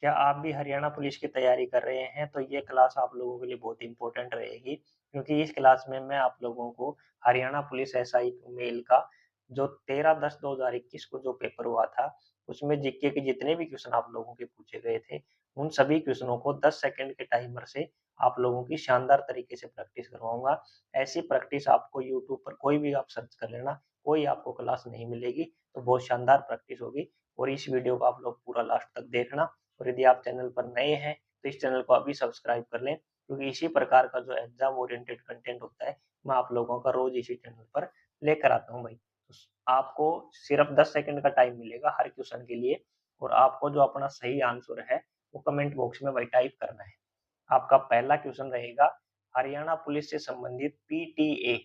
क्या आप भी हरियाणा पुलिस की तैयारी कर रहे हैं? तो ये क्लास आप लोगों के लिए बहुत इम्पोर्टेंट रहेगी, क्योंकि इस क्लास में मैं आप लोगों को हरियाणा पुलिस एसआई मेल का जो 13/10/2021 को जो पेपर हुआ था, उसमें जीके के जितने भी क्वेश्चन आप लोगों के पूछे गए थे, उन सभी क्वेश्चनों को 10 सेकंड के टाइमर से आप लोगों की शानदार तरीके से प्रैक्टिस करवाऊँगा। ऐसी प्रैक्टिस आपको यूट्यूब पर कोई भी आप सर्च कर लेना, कोई आपको क्लास नहीं मिलेगी, तो बहुत शानदार प्रैक्टिस होगी और इस वीडियो को आप लोग पूरा लास्ट तक देखना। और यदि आप चैनल पर नए हैं तो इस चैनल को अभी सब्सक्राइब कर लें, क्योंकि इसी प्रकार का जो एग्जाम ओरिएंटेड कंटेंट होता है मैं आप लोगों का रोज इसी चैनल पर लेकर आता हूं भाई। तो आपको सिर्फ 10 सेकंड का टाइम मिलेगा हर क्वेश्चन के लिए और आपको जो अपना सही आंसर है वो कमेंट बॉक्स में भाई टाइप करना है। आपका पहला क्वेश्चन रहेगा, हरियाणा पुलिस से संबंधित पीटीए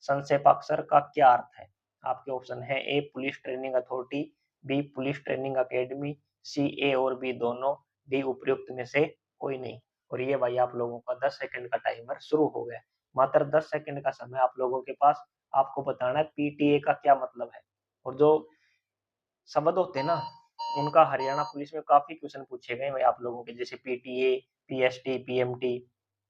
संक्षेपाक्षर का क्या अर्थ है? आपके ऑप्शन है A police training authority, B police training academy, C A और बी दोनों, डी उपयुक्त में से कोई नहीं। और ये भाई आप लोगों का 10 सेकंड का टाइमर शुरू हो गया। मात्र 10 सेकंड का समय आप लोगों के पास, आपको बताना है पीटीए का क्या मतलब है। और जो शब्द होते हैं ना, उनका हरियाणा पुलिस में काफी क्वेश्चन पूछे गए भाई आप लोगों के, जैसे पीटीए, पीएसटी, पीएमटी।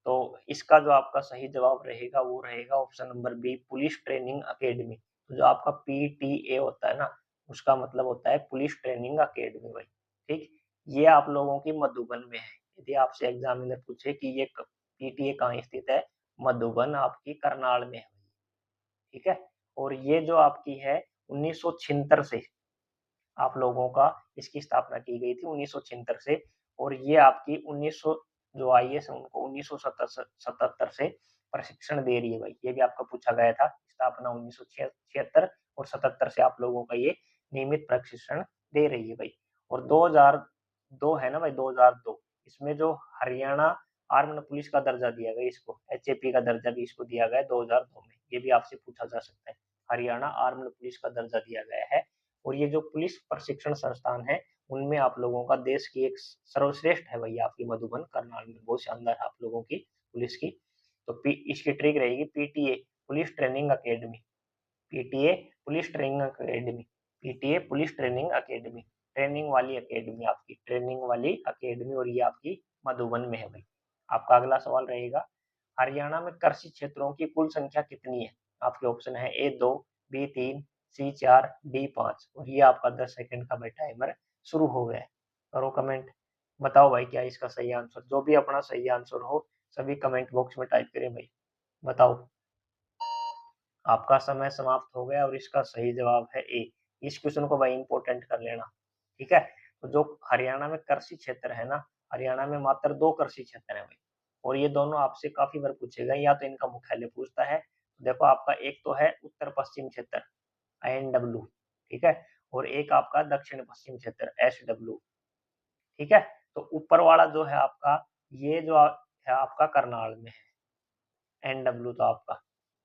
तो इसका जो आपका सही जवाब रहेगा वो रहेगा option number B police training academy. तो जो आपका पीटीए होता है ना, उसका मतलब होता है पुलिस ट्रेनिंग अकेडमी भाई। ठीक, ये आप लोगों की मधुबन में है। यदि आपसे एग्जामिनर पूछे कि ये पीटीए कहाँ स्थित है, मधुबन आपकी करनाल में है। ठीक है, और ये जो आपकी है 1976 से आप लोगों का इसकी स्थापना की गई थी 1976 से। और ये आपकी 1900 जो आईएएस है उनको 1977 से प्रशिक्षण दे रही है भाई। ये भी आपका पूछा गया था, स्थापना 1976 और 77 से आप लोगों का ये नियमित प्रशिक्षण दे रही है भाई। और 2002 है ना भाई, 2002 इसमें जो हरियाणा आर्म्ड पुलिस का दर्जा दिया गया, इसको एचएपी का दर्जा भी इसको दिया गया है 2002 में। ये भी आपसे पूछा जा सकता है, हरियाणा आर्म्ड पुलिस का दर्जा दिया गया है। और ये जो पुलिस प्रशिक्षण संस्थान है उनमें आप लोगों का देश की एक सर्वश्रेष्ठ है भैया आपकी मधुबन करनाल में, बहुत शानदार आप लोगों की पुलिस की। तो इसकी ट्रिक रहेगी PTA police training academy, PTA police training academy, PTA police training academy, training वाली अकेडमी, आपकी ट्रेनिंग वाली अकेडमी। और ये आपकी मधुबन में है भाई। आपका अगला सवाल रहेगा, हरियाणा में कृषि क्षेत्रों की कुल संख्या कितनी है? आपके ऑप्शन है ए 2, बी 3, सी 4, डी 5। और ये आपका 10 सेकंड का भाई टाइमर शुरू हो गया है। करो कमेंट, बताओ भाई क्या इसका सही आंसर, जो भी अपना सही आंसर हो सभी कमेंट बॉक्स में टाइप करें भाई, बताओ। आपका समय समाप्त हो गया और इसका सही जवाब है ए। इस क्वेश्चन को भाई इंपॉर्टेंट कर लेना। ठीक है, तो जो हरियाणा में कृषि क्षेत्र है ना, हरियाणा में मात्र 2 कृषि क्षेत्र है भाई। और ये दोनों आपसे काफी बार पूछे गए, या तो इनका मुख्यालय पूछता है। देखो आपका एक तो है उत्तर पश्चिम क्षेत्र INW, ठीक है, और एक आपका दक्षिण पश्चिम क्षेत्र SW। ठीक है, तो ऊपर वाला जो है आपका, ये जो है आपका करनाल में है। NW तो आपका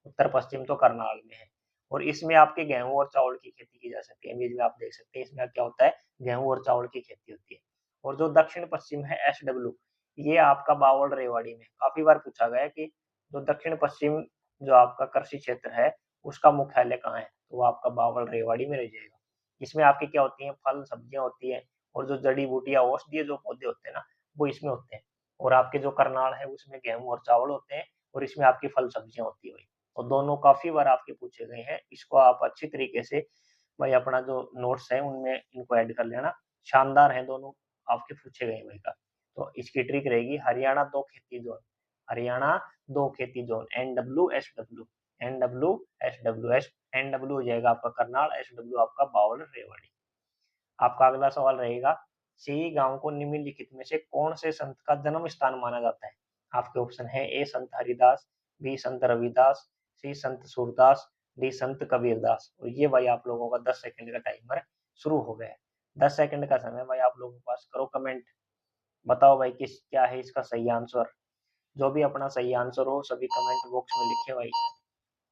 उत्तर पश्चिम तो करनाल में है। और इसमें आपके गेहूं और चावल की खेती की जा सकती है। इमेज में आप देख सकते हैं इसमें क्या होता है, गेहूं और चावल की खेती होती है। और जो दक्षिण पश्चिम है SW, ये आपका बावल रेवाड़ी में काफी बार पूछा गया कि जो दक्षिण पश्चिम जो आपका कृषि क्षेत्र है उसका मुख्यालय कहाँ है, तो वो आपका बावल रेवाड़ी में रह जाएगा। इसमें आपकी क्या होती है, फल सब्जियां होती है और जो जड़ी बूटियां औषधीय जो पौधे होते हैं ना, वो इसमें होते हैं। और आपके जो करनाल है उसमें गेहूं और चावल होते हैं और इसमें आपकी फल सब्जियां होती है भाई। और दोनों काफी बार आपके पूछे गए हैं, इसको आप अच्छी तरीके से भाई अपना जो नोट्स है उनमें इनको ऐड कर लेना। शानदार है दोनों, आपके पूछे गए भाई का। तो इसकी ट्रिक रहेगी हरियाणा 2 खेती जोन, हरियाणा 2 खेती zone NW SW, NW SW, NW हो जाएगा आपका करनाल, SW आपका बावल रेवाड़ी। आपका अगला सवाल रहेगा, सी गांव को निम्नलिखित में से कौन से संत का जन्म स्थान माना जाता है? आपके ऑप्शन है ए संत हरिदास, बी संत रविदास, सी संत सूरदास, डी संत कबीरदास। और ये भाई आप लोगों का 10 सेकंड का टाइमर शुरू हो गया है। 10 सेकंड का समय भाई आप लोगों के पास, करो कमेंट, बताओ भाई किस क्या है इसका सही आंसर। जो भी अपना सही आंसर हो सभी कमेंट बॉक्स में लिखे भाई।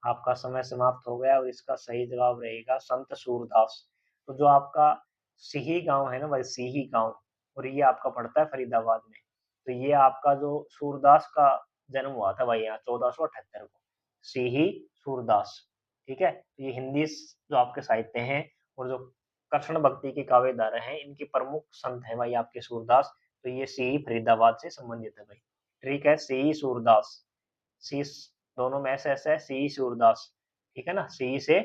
आपका समय समाप्त हो गया और इसका सही जवाब रहेगा संत सूरदास। तो जो आपका सिही गांव है ना भाई, सिही गांव, और ये आपका पड़ता है फरीदाबाद में। तो ये आपका जो सूरदास का जन्म हुआ था भाई यहाँ 1478 को, सिही सूरदास। ठीक है, तो ये हिंदी जो आपके साहित्य हैं और जो कृष्ण भक्ति के काव्यधारा हैं इनके प्रमुख संत हैं भाई आपके सूरदास। तो ये सी फरीदाबाद से संबंधित है भाई। ठीक है, सी सूरदास, सी दोनों में ऐसे ऐसे है, सी सूरदास, ठीक है ना, सी से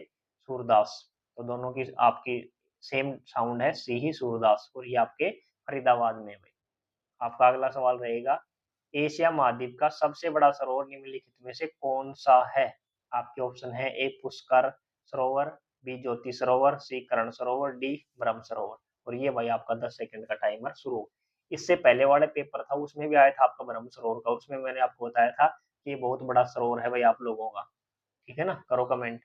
सूरदास, तो दोनों की आपकी सेम साउंड है, सी ही सूरदास, और ये आपके फरीदाबाद में है भाई। आपका अगला सवाल रहेगा, एशिया महाद्वीप का सबसे बड़ा सरोवर निम्नलिखित में से कौन सा है? आपके ऑप्शन है, ए पुष्कर सरोवर, बी ज्योति सरोवर, सी कर्ण सरोवर, डी ब्रह्म सरोवर। और ये भाई आपका 10 सेकंड का टाइमर शुरू। इससे पहले वाले पेपर था उसमें भी आया था आपका ब्रह्म सरोवर का, उसमें मैंने आपको बताया था कि ये बहुत बड़ा सरोवर है भाई आप लोगों का, ठीक है ना, करो कमेंट।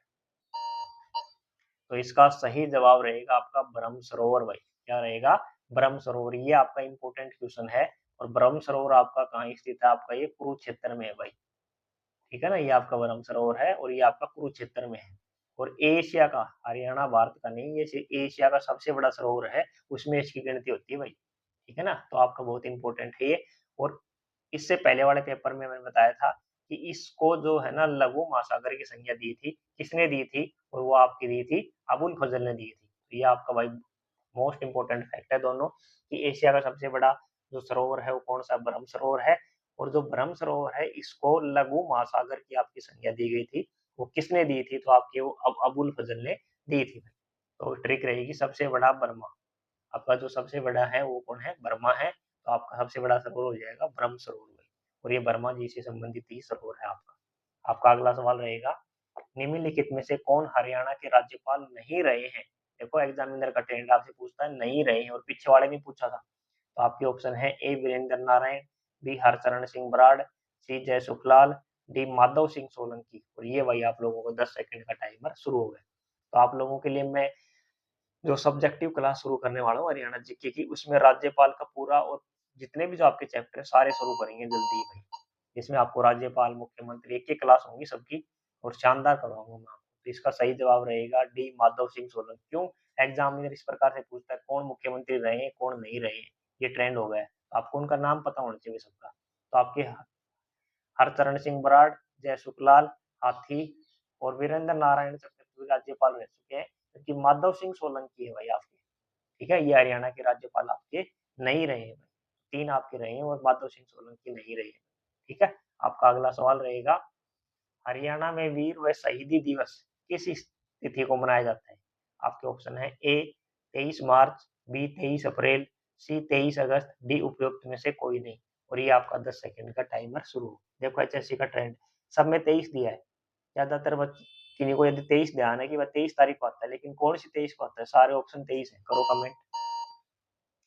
तो इसका सही जवाब रहेगा आपका ब्रह्म सरोवर भाई। क्या रहेगा? ब्रह्म सरोवर। ये आपका इंपॉर्टेंट क्वेश्चन है। और ब्रह्म सरोवर आपका कहाँ स्थित है? आपका ये कुरुक्षेत्र में है भाई, ठीक है ना, ये आपका ब्रह्म सरोवर है और ये आपका कुरुक्षेत्र में है। और एशिया का, हरियाणा भारत का नहीं, ये एशिया का सबसे बड़ा सरोवर है, उसमें इसकी गिनती होती है भाई, ठीक है ना। तो आपका बहुत इंपॉर्टेंट है ये। और इससे पहले वाले पेपर में मैंने बताया था कि इसको जो है ना लघु महासागर की संज्ञा दी थी, किसने दी थी? और वो आपकी दी थी अबुल फजल ने दी थी। तो ये आपका भाई मोस्ट इंपॉर्टेंट फैक्ट है दोनों, कि एशिया का सबसे बड़ा जो सरोवर है वो कौन सा? ब्रह्म सरोवर है। और जो ब्रह्म सरोवर है इसको लघु महासागर की आपकी संज्ञा दी गई थी, वो किसने दी थी? तो आपके वो अबुल फजल ने दी थी। तो ट्रिक रहेगी सबसे बड़ा बर्मा। आपका जो सबसे बड़ा है वो कौन है? बर्मा है। तो आपका सबसे बड़ा सरोवर हो जाएगा ब्रह्म सरोवर। और ये बर्मा जी से संबंधित ही सरोवर है आपका। आपका अगला सवाल रहेगा, निम्नलिखित में से कौन हरियाणा के राज्यपाल नहीं रहे हैं? देखो एग्जामिनर का ट्रेंड आपसे पूछता है नहीं रहे हैं, और पीछे वाले भी पूछा था। तो आपके ऑप्शन है, ए वीरेंद्र नारायण, बी हरचरण सिंह बराड़, सी जय सुखलाल, डी माधव सिंह सोलंकी। और ये भाई आप लोगों को 10 सेकंड का टाइमर शुरू हो गया। तो आप लोगों के लिए मैं जो सब्जेक्टिव क्लास शुरू करने वाला हूँ हरियाणा जीके की, उसमें राज्यपाल का पूरा और जितने भी जो आपके चैप्टर है सारे शुरू करेंगे जल्दी ही भाई। इसमें आपको राज्यपाल, मुख्यमंत्री, एक क्लास होंगी सबकी, और शानदार करवाऊंगा मैं आपको। तो इसका सही जवाब रहेगा डी माधव सिंह सोलंकी। क्यों? एग्जामिनर इस प्रकार से पूछता है कौन मुख्यमंत्री रहे हैं कौन नहीं रहे हैं, ये ट्रेंड हो गया है। तो आपको उनका नाम पता होना चाहिए सबका। तो आपके हरचरण सिंह बराड़, जय सुखलाल, हाथी और वीरेंद्र नारायण चक्रवर्ती राज्यपाल रह चुके हैं, जबकि माधव सिंह सोलंकी है भाई आपके, ठीक है, ये हरियाणा के राज्यपाल आपके नहीं रहे हैं भाई। 3 आपके रहे हैं और माधव सिंह सोलंकी नहीं रहे हैं, ठीक है। आपका अगला सवाल रहेगा, हरियाणा में वीर व शहीदी दिवस किस तिथि को मनाया जाता है? आपके ऑप्शन है, ए 23 मार्च, बी 23 अप्रैल, सी 23 अगस्त, डी उपयुक्त में से कोई नहीं। और ये आपका 10 सेकंड का टाइमर शुरू। देखो एचएससी का ट्रेंड, सब में 23 दिया है। ज्यादातर किन्हीं को यदि 23 ध्यान है कि वह 23 तारीख को आता है, लेकिन कौन सी 23 को आता है? सारे ऑप्शन 23 है, करो कमेंट।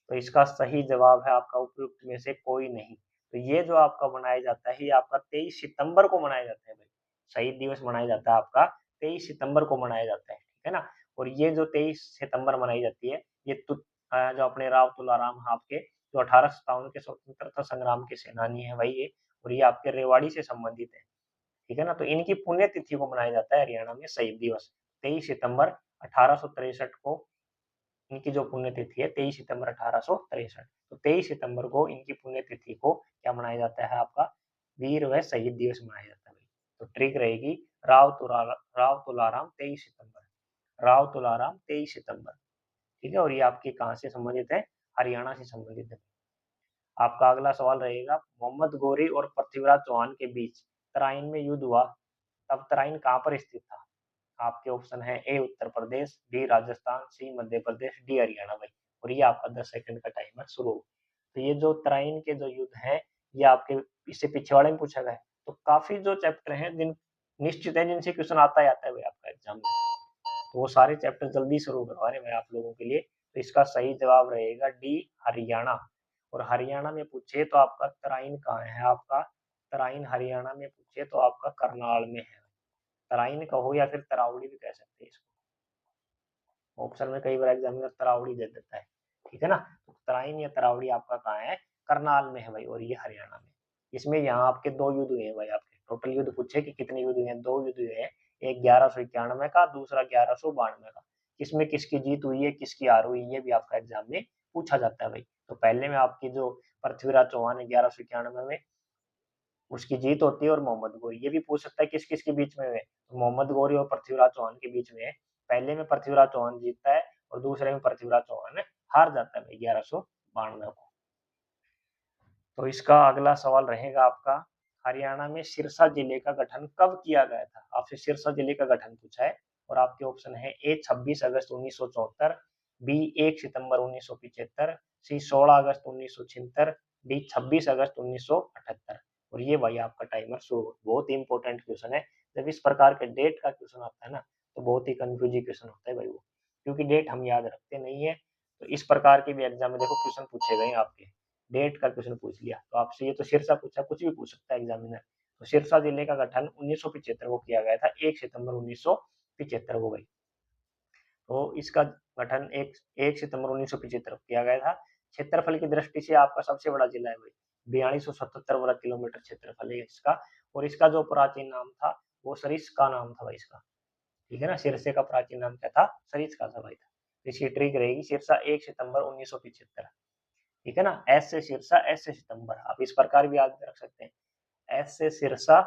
तो इसका सही जवाब है आपका उपयुक्त में से कोई नहीं। तो ये जो आपका मनाया जाता है, ये आपका 23 सितंबर को मनाया जाता है भाई। शहीद दिवस मनाया जाता है आपका 23 सितंबर को मनाया जाता है, ठीक है ना। और ये जो 23 सितंबर मनाई जाती है, ये जो अपने राव तुलाराम आपके जो 1857 के स्वतंत्रता संग्राम के सेनानी है भाई ये, और ये आपके रेवाड़ी से संबंधित है, ठीक है ना। तो इनकी पुण्य तिथि को मनाया जाता है हरियाणा में शहीद दिवस 23 सितंबर 1863 को। इनकी जो पुण्यतिथि है 23 सितंबर 1863। तो 23 सितंबर को इनकी पुण्यतिथि को क्या मनाया जाता है? आपका वीर व शहीद दिवस मनाया जाता है। तो ट्रिक रहेगी राव तुलाराम 23 सितंबर, राव तुलाराम 23 सितंबर, ठीक है। और ये आपकी कहाँ से संबंधित है? हरियाणा से संबंधित है। आपका अगला सवाल रहेगा, मोहम्मद गौरी और पृथ्वीराज चौहान के बीच तराइन में युद्ध हुआ, तब तराइन कहाँ पर स्थित था? आपके ऑप्शन है, ए उत्तर प्रदेश, बी राजस्थान, सी मध्य प्रदेश, डी हरियाणा भाई। और ये आपका 10 सेकंड का टाइमर शुरू। तो ये जो तराइन के जो युद्ध है, ये आपके इससे पीछे वाले में पूछा गया है। तो काफी जो चैप्टर हैं जिन निश्चित है जिनसे क्वेश्चन आता ही आता है भाई आपका एग्जाम में, तो वो सारे चैप्टर जल्दी शुरू करवा रहे हैं मैं आप लोगों के लिए। तो इसका सही जवाब रहेगा डी हरियाणा। और हरियाणा में पूछे तो आपका तराइन कहाँ है? आपका तराइन हरियाणा में पूछे तो आपका करनाल में है। तराइन कहो या फिर तरावड़ी भी कह सकते हैं इसको। ऑप्शन में कई बार एग्जामिनर तरावड़ी दे देता है, ठीक है ना। तो तराइन या तरावड़ी आपका कहाँ है? करनाल में है भाई, और ये हरियाणा में। इसमें यहाँ आपके 2 युद्ध हुए हैं भाई। आपके टोटल युद्ध पूछे कि कितने युद्ध हुए हैं? 2 युद्ध हुए हैं, एक 1191 का, दूसरा 1192 का। किसमें किसकी जीत हुई है, किसकी हार हुई, ये भी आपका एग्जाम में पूछा जाता है भाई। तो पहले में आपकी जो पृथ्वीराज चौहान है 1191 में, उसकी जीत होती है, और मोहम्मद गौरी। ये भी पूछ सकता है किस किस के बीच में है, तो मोहम्मद गौरी और पृथ्वीराज चौहान के बीच में है। पहले में पृथ्वीराज चौहान जीतता है और दूसरे में पृथ्वीराज चौहान हार जाता है 1192 को। तो इसका अगला सवाल रहेगा आपका, हरियाणा में सिरसा जिले का गठन कब किया गया था? आपसे सिरसा जिले का गठन पूछा है और आपके ऑप्शन है ए 26 अगस्त 1974, बी 1 सितंबर 1975, सी 16 अगस्त 1976, डी 26 अगस्त 1978। और ये भाई आपका टाइमर शुरू। बहुत ही इंपॉर्टेंट क्वेश्चन है। जब इस प्रकार के डेट का क्वेश्चन आता है ना, तो बहुत ही कंफ्यूजिंग क्वेश्चन होता है भाई वो, क्योंकि डेट हम याद रखते नहीं है। तो इस प्रकार के भी एग्जाम में देखो क्वेश्चन पूछे गए आपके, डेट का क्वेश्चन पूछ लिया तो आपसे, ये तो सिरसा पूछा, कुछ भी पूछ सकता है एग्जामिनर। तो सिरसा जिले का गठन 1975 को किया गया था, 1 सितंबर 1975 को भाई। तो इसका गठन 1 सितंबर 1975 को किया गया था। क्षेत्रफल की दृष्टि से आपका सबसे बड़ा जिला है भाई, 4277 वर्ग किलोमीटर क्षेत्रफल है इसका। और इसका जो प्राचीन नाम था वो सरिस्का नाम था भाई इसका, ठीक है ना। सिरसे का प्राचीन नाम क्या था? सरिस्का था भाई था। इसकी ट्रिक रहेगी सिरसा 1 सितंबर 1975, ठीक है ना। एस से सिरसा, एस से सितंबर, आप इस प्रकार भी याद रख सकते हैं, एस से सिरसा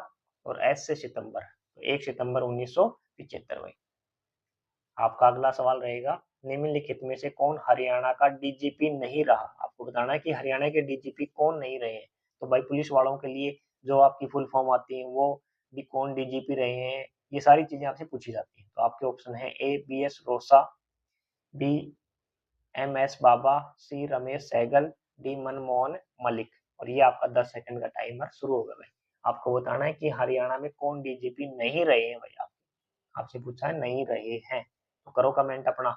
और एस से सितंबर। तो 1 सितंबर 1975 भाई। आपका अगला सवाल रहेगा, निम्नलिखित में से कौन हरियाणा का डीजीपी नहीं रहा? आपको बताना है कि हरियाणा के डीजीपी कौन नहीं रहे हैं। तो भाई पुलिस वालों के लिए जो आपकी फुल फॉर्म आती है वो कौन डीजीपी रहे हैं, ये सारी चीजें आपसे पूछी जाती हैं। तो आपके ऑप्शन है A B S Rosa, B M S Baba, C Ramesh Sehgal, D Manmohan Malik. और ये आपका 10 सेकंड का टाइमर शुरू होगा भाई। आपको बताना है कि हरियाणा में कौन डीजीपी नहीं रहे हैं भाई। आपसे पूछा है नहीं रहे हैं, तो करो कमेंट अपना,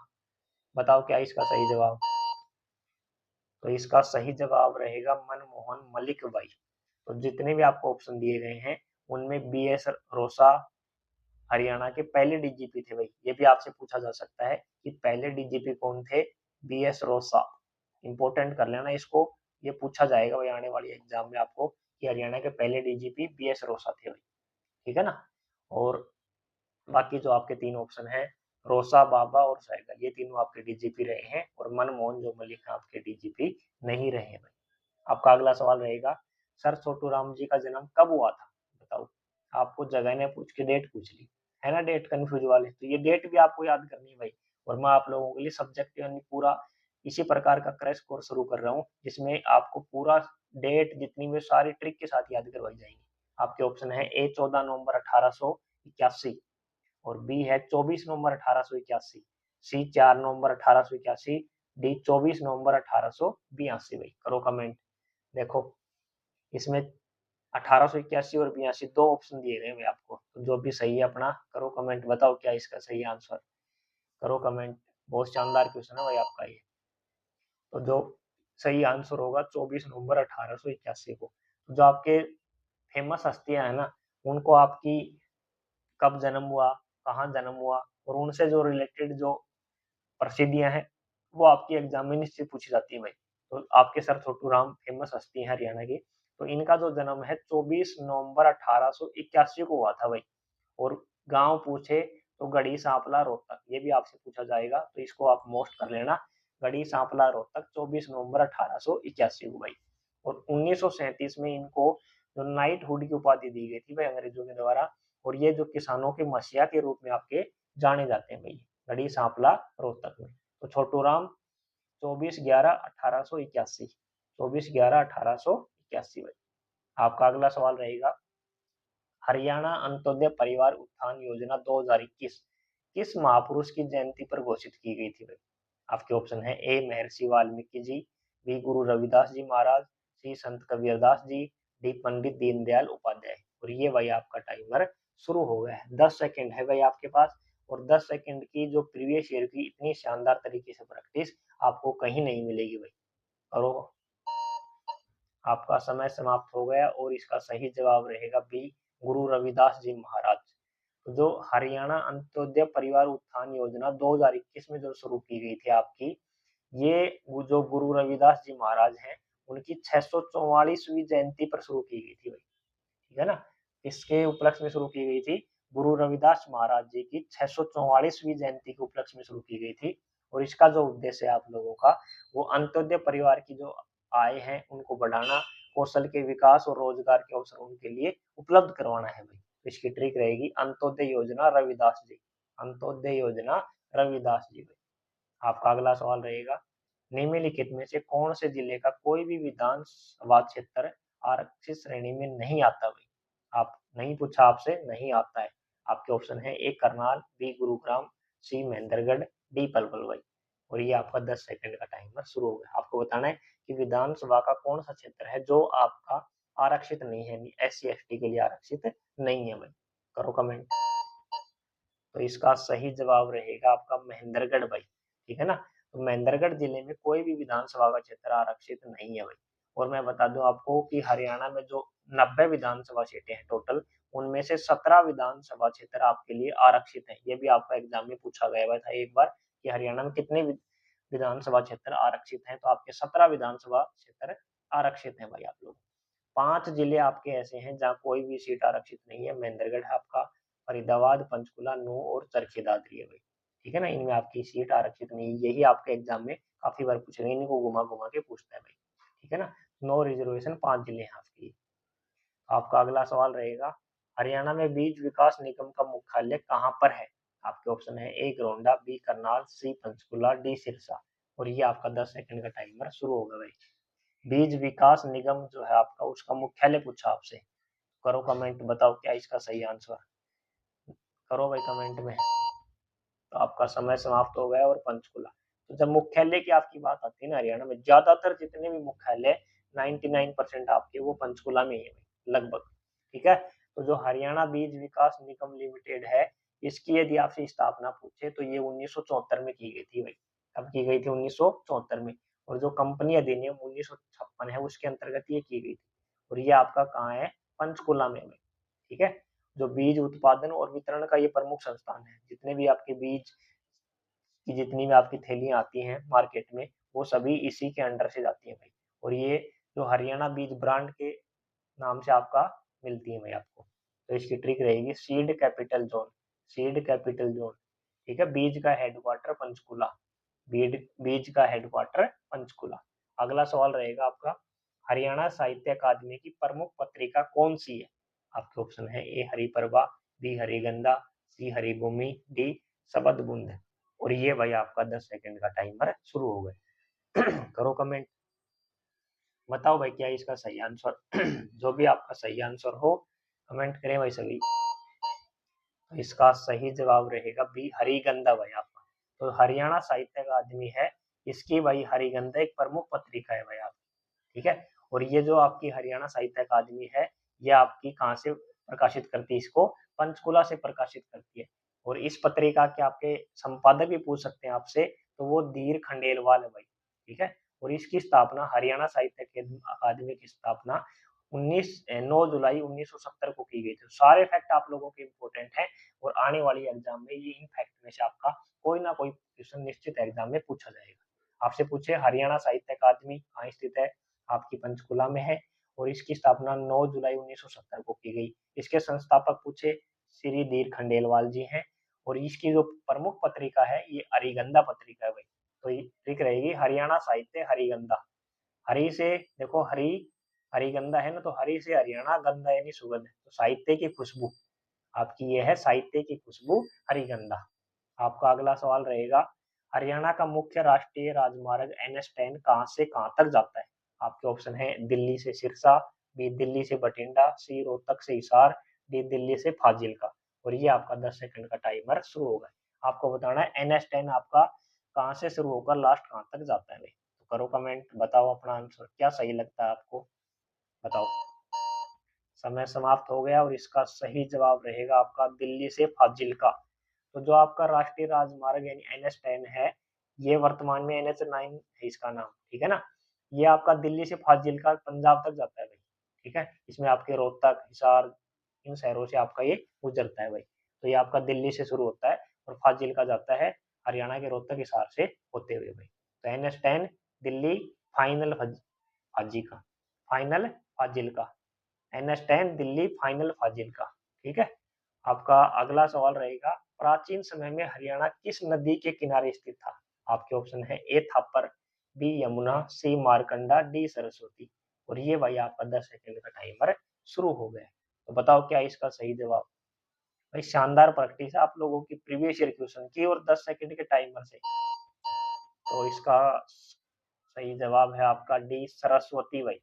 बताओ क्या इसका सही जवाब। तो इसका सही जवाब रहेगा मनमोहन मलिक भाई। तो जितने भी आपको ऑप्शन दिए गए हैं उनमें बी एस रोसा हरियाणा के पहले डीजीपी थे भाई। ये भी आपसे पूछा जा सकता है कि पहले डीजीपी कौन थे? बी एस रोसा। इंपॉर्टेंट कर लेना इसको, ये पूछा जाएगा भाई आने वाली एग्जाम में आपको कि हरियाणा के पहले डीजीपी बी एस रोसा थे भाई, ठीक है ना। और बाकी जो आपके तीन ऑप्शन हैं, रोसा, बाबा और सहगल, ये तीनों आपके डीजीपी रहे हैं और मनमोहन जो मलिक है आपके डीजीपी नहीं रहे हैं भाई। आपका अगला सवाल रहेगा, सर छोटू राम जी का जन्म कब हुआ था? बताओ। आपको जगह ने पूछ के डेट पूछ ली है ना, डेट कंफ्यूज वाले, तो ये डेट भी आपको याद करनी है भाई। और मैं आप लोगों के लिए सब्जेक्ट यानी पूरा इसी प्रकार का क्रैश कोर्स शुरू कर रहा हूँ जिसमें आपको पूरा डेट जितनी भी सारी ट्रिक के साथ याद करवाई जाएंगी। आपके ऑप्शन है ए 14 नवंबर 1881, और बी है 24 नवंबर 1881, सी 4 नवंबर 1881, डी 24 नवंबर 1882 भाई। करो कमेंट। देखो इसमें 1881 और 82 दो ऑप्शन दिए गए भाई आपको, तो जो भी सही है अपना करो कमेंट, बताओ क्या इसका सही आंसर। करो कमेंट। बहुत शानदार क्वेश्चन है भाई आपका ये। तो जो सही आंसर होगा 24 नवंबर 1881 को। तो जो आपके फेमस हस्तियां हैं ना, उनको आपकी कब जन्म हुआ, कहाँ जन्म हुआ और उनसे जो रिलेटेड जो प्रसिद्धियां हैं वो आपकी एग्जाम में निश्चित पूछी जाती है भाई। तो आपके सर छोटू राम फेमस हस्ती हैं हरियाणा की, तो इनका जो जन्म है 24 नवंबर 1881 को हुआ था भाई। और गांव पूछे तो गढ़ी सांपला रोहतक, ये भी आपसे पूछा जाएगा, तो इसको आप मोस्ट कर लेना। गढ़ी सांपला रोहतक 24 नवंबर 1881 को भाई। और 1937 में इनको जो नाइटहुड की उपाधि दी गई थी भाई अंग्रेजों के द्वारा। और ये जो किसानों के मसीहा के रूप में आपके जाने जाते हैं भाई, गढ़ी सांपला रोहतक में। तो छोटू राम 24/11/1881, 24/11/1881 भाई। आपका अगला सवाल रहेगा, हरियाणा अंत्योदय परिवार उत्थान योजना 2021 किस महापुरुष की जयंती पर घोषित की गई थी भाई? आपके ऑप्शन है ए महर्षि वाल्मीकि जी, बी गुरु रविदास जी महाराज, सी संत कबीरदास जी, डी पंडित दीनदयाल उपाध्याय। और ये भाई आपका टाइमर शुरू हो गया है। 10 सेकंड है भाई आपके पास, और 10 सेकंड की जो प्रीवियस ईयर की इतनी शानदार तरीके से प्रैक्टिस आपको कहीं नहीं मिलेगी भाई। करो। आपका समय समाप्त हो गया और इसका सही जवाब रहेगा बी गुरु रविदास जी महाराज। तो जो हरियाणा अंत्योदय परिवार उत्थान योजना 2021 में जो शुरू की गई थी आपकी, ये जो गुरु रविदास जी महाराज हैं उनकी 644वीं जयंती पर शुरू की गई थी भाई, ठीक है ना। इसके उपलक्ष्य में शुरू की गई थी, गुरु रविदास महाराज जी की 644वीं जयंती के उपलक्ष्य में शुरू की गई थी। और इसका जो उद्देश्य है आप लोगों का, वो अंत्योदय परिवार की जो आय है उनको बढ़ाना, कौशल के विकास और रोजगार के अवसर उनके लिए उपलब्ध करवाना है भाई। तो इसकी ट्रिक रहेगी अंत्योदय योजना रविदास जी, अंत्योदय योजना रविदास जी भाई। आपका अगला सवाल रहेगा, निम्नलिखित में से कौन से जिले का कोई भी विधानसभा क्षेत्र आरक्षित श्रेणी में नहीं आता? भाई आप नहीं पूछा, आपसे नहीं आता है। आपके ऑप्शन है ए करनाल, बी गुरुग्राम, सी महेंद्रगढ़, डी पलवल। भाई और ये आपका 10 सेकंड का टाइमर शुरू हो गया। आपको बताना है कि विधानसभा का कौन सा क्षेत्र है जो आपका आरक्षित नहीं है, SC ST के लिए आरक्षित नहीं है। भाई करो कमेंट। तो इसका सही जवाब रहेगा आपका महेंद्रगढ़। भाई ठीक है ना। तो महेंद्रगढ़ जिले में कोई भी विधानसभा का क्षेत्र आरक्षित नहीं है। भाई और मैं बता दूं आपको कि हरियाणा में जो 90 विधानसभा सीटें हैं टोटल, उनमें से 17 विधानसभा क्षेत्र आपके लिए आरक्षित है। ये भी आपका एग्जाम में पूछा गया था एक बार कि हरियाणा में कितने विधानसभा क्षेत्र आरक्षित हैं, तो आपके 17 विधानसभा क्षेत्र आरक्षित हैं। भाई आप लोग 5 जिले आपके ऐसे हैं जहाँ कोई भी सीट आरक्षित नहीं है। महेंद्रगढ़ है आपका, फरीदाबाद, पंचकुला, नूंह और चरखी दादरी है। भाई ठीक है ना, इनमें आपकी सीट आरक्षित नहीं है। यही आपके एग्जाम में काफी बार पूछेगा, इनको घुमा घुमा के पूछता है। भाई ठीक है ना। नो रिजर्वेशन 5 जिले हैं आपकी। आपका अगला सवाल रहेगा, हरियाणा में बीज विकास निगम का मुख्यालय कहाँ पर है? आपके ऑप्शन है ए गरोंडा, बी करनाल, सी पंचकुला, डी सिरसा। और ये आपका 10 सेकंड का टाइमर शुरू होगा। भाई बीज विकास निगम जो है आपका, उसका मुख्यालय पूछा आपसे। करो कमेंट, बताओ क्या इसका सही आंसर। करो भाई कमेंट में। तो आपका समय समाप्त हो गया। और पंचकुला, तो जब मुख्यालय की आपकी बात आती है ना, हरियाणा में ज्यादातर जितने भी मुख्यालय 99% आपके वो पंचकुला में ही है लगभग। ठीक है। तो जो हरियाणा बीज विकास निगम लिमिटेड है, इसकी यदि आपसे स्थापना पूछे तो ये 1974 में की गई थी। भाई कब की गई थी? 1974 में। और जो कंपनी अधिनियम 1956 है उसके अंतर्गत ये की गई थी। और ये आपका कहाँ है? पंचकुला में। ठीक है। जो बीज उत्पादन और वितरण का ये प्रमुख संस्थान है। जितने भी आपके बीज की जितनी भी आपकी थैलियां आती हैं मार्केट में, वो सभी इसी के अंडर से जाती हैं। भाई और ये जो हरियाणा बीज ब्रांड के नाम से आपका मिलती है भाई आपको। तो इसकी ट्रिक रहेगी seed capital zone. Seed capital zone. ठीक है। बीज का हेडक्वार्टर पंचकुला। बीज का हेडक्वार्टर पंचकुला। अगला सवाल रहेगा आपका, हरियाणा साहित्य अकादमी की प्रमुख पत्रिका कौन सी है? आपके ऑप्शन है ए हरिप्रभा, बी हरिगंधा, सी हरिभूमि, डी शबद बुंद। और ये भाई आपका 10 सेकंड का टाइमर शुरू हो गया। करो कमेंट, बताओ भाई क्या इसका सही आंसर। जो भी आपका सही आंसर हो कमेंट करें भाई सभी। तो इसका सही जवाब रहेगा बी हरिगंधा। भाई आपका तो हरियाणा साहित्य अकादमी है, इसकी भाई हरिगंधा एक प्रमुख पत्रिका है भाई आप। ठीक है। और ये जो आपकी हरियाणा साहित्य अकादमी है, ये आपकी कहाँ से प्रकाशित करती है? इसको पंचकुला से प्रकाशित करती है। और इस पत्रिका के आपके संपादक भी पूछ सकते हैं आपसे, तो वो धीर खंडेलवाल है भाई। ठीक है। और इसकी स्थापना, हरियाणा साहित्य अकादमी की स्थापना 9 जुलाई 1970 को की गई थी। सारे फैक्ट आप लोगों के इंपॉर्टेंट हैं और आने वाली एग्जाम में ये इन फैक्ट में से आपका कोई ना कोई क्वेश्चन निश्चित एग्जाम में पूछा जाएगा। आपसे पूछे हरियाणा साहित्य अकादमी कहाँ स्थित है? आपकी पंचकुला में है। और इसकी स्थापना 9 जुलाई 1970 को की गई। इसके संस्थापक पूछे श्री धीर खंडेलवाल जी हैं। और इसकी जो प्रमुख पत्रिका है ये हरिगंधा पत्रिका है भाई। तो ये ठीक रहेगी हरियाणा साहित्य हरिगंधा। हरि से देखो, हरि हरिगंधा है ना, तो हरि से हरियाणा, गंधा यानी सुगंध, तो साहित्य की खुशबू आपकी ये है, साहित्य की खुशबू हरिगंधा। आपका अगला सवाल रहेगा, हरियाणा का मुख्य राष्ट्रीय राजमार्ग NH10 कहाँ से कहाँ तक जाता है? आपके ऑप्शन है दिल्ली से सिरसा, बी दिल्ली से बठिंडा, सी रोहतक से हिसार, डी दिल्ली से फाजिल्का। और ये आपका 10 सेकंड का टाइमर शुरू होगा। आपको बताना है NH10 आपका कहाँ से शुरू होकर लास्ट कहाँ तक जाता है। तो करो कमेंट, बताओ अपना आंसर क्या सही लगता है आपको, बताओ। समय समाप्त हो गया और इसका सही जवाब रहेगा आपका दिल्ली से फाजिल्का। तो जो आपका राष्ट्रीय राजमार्ग यानी NH10 है, ये वर्तमान में NH9 है इसका नाम। ठीक है ना। ये आपका दिल्ली से फाजिल्का पंजाब तक जाता है भाई। ठीक है। इसमें आपके रोहतक, हिसार, इन शहरों से आपका ये गुजरता है भाई। तो ये आपका दिल्ली से शुरू होता है और फाजिल्का जाता है हरियाणा के रोहतक, हिसार से होते हुए भाई। तो NH10 Delhi final Fazilka, final Fazilka. NH10 Delhi final Fazilka. ठीक है। आपका अगला सवाल रहेगा, प्राचीन समय में हरियाणा किस नदी के किनारे स्थित था? आपके ऑप्शन है ए थापर, बी यमुना, सी मारकंडा, डी सरस्वती। और ये भाई आपका 10 सेकंड का टाइमर शुरू हो गया। तो बताओ क्या इसका सही जवाब। भाई शानदार प्रैक्टिस आप लोगों की प्रीवियस ईयर क्वेश्चन की और 10 सेकंड के टाइमर से। तो इसका सही जवाब है आपका डी सरस्वती भाई।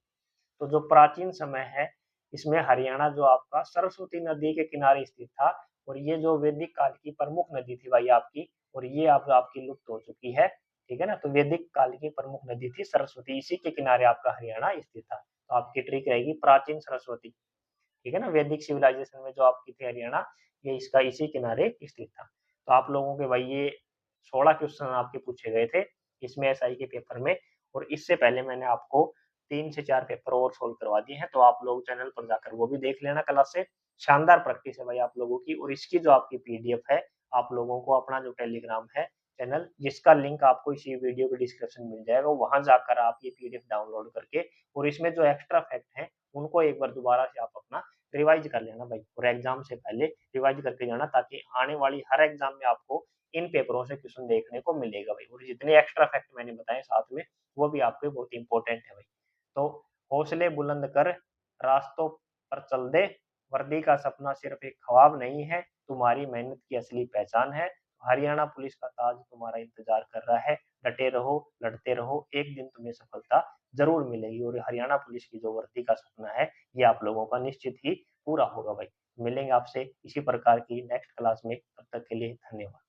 तो जो प्राचीन समय है, इसमें हरियाणा जो आपका सरस्वती नदी के किनारे स्थित था, और ये जो वैदिक काल की प्रमुख नदी थी भाई आपकी, और ये अब आपकी लुप्त हो चुकी है, ठीक है ना। तो वैदिक काल की प्रमुख नदी थी सरस्वती, इसी के किनारे आपका हरियाणा स्थित था। तो आपकी ट्रिक रहेगी प्राचीन सरस्वती, ठीक है ना। वैदिक सिविलाइजेशन में जो आपकी थी हरियाणा, ये इसका इसी किनारे स्थित था। तो आप लोगों के भाई ये 16 क्वेश्चन आपके पूछे गए थे इसमें एसआई के पेपर में, और इससे पहले मैंने आपको 3 से 4 पेपर और सोल्व करवा दिए हैं, तो आप लोग चैनल पर जाकर वो भी देख लेना क्लास से। शानदार प्रैक्टिस है भाई आप लोगों की, और इसकी जो आपकी पीडीएफ है, आप लोगों को अपना जो टेलीग्राम है चैनल, जिसका लिंक आपको इसी वीडियो के डिस्क्रिप्शन में मिल जाएगा, वहां जाकर आप ये पीडीएफ डाउनलोड करके, और इसमें जो एक्स्ट्रा फैक्ट है उनको एक बार दोबारा से आप अपना रिवाइज कर लेना भाई, और एग्जाम से पहले रिवाइज करके जाना, ताकि आने वाली हर एग्जाम में आपको इन पेपरों से क्वेश्चन देखने को मिलेगा भाई। और जितने एक्स्ट्रा फैक्ट मैंने बताए साथ में, वो भी आपके बहुत इंपॉर्टेंट है भाई। तो हौसले बुलंद कर, रास्तों पर चल दे, वर्दी का सपना सिर्फ एक ख्वाब नहीं है, तुम्हारी मेहनत की असली पहचान है। हरियाणा पुलिस का ताज तुम्हारा इंतजार कर रहा है, डटे रहो, लड़ते रहो, एक दिन तुम्हें सफलता जरूर मिलेगी। और हरियाणा पुलिस की जो वर्दी का सपना है, ये आप लोगों का निश्चित ही पूरा होगा भाई। मिलेंगे आपसे इसी प्रकार की नेक्स्ट क्लास में, तब तक के लिए धन्यवाद।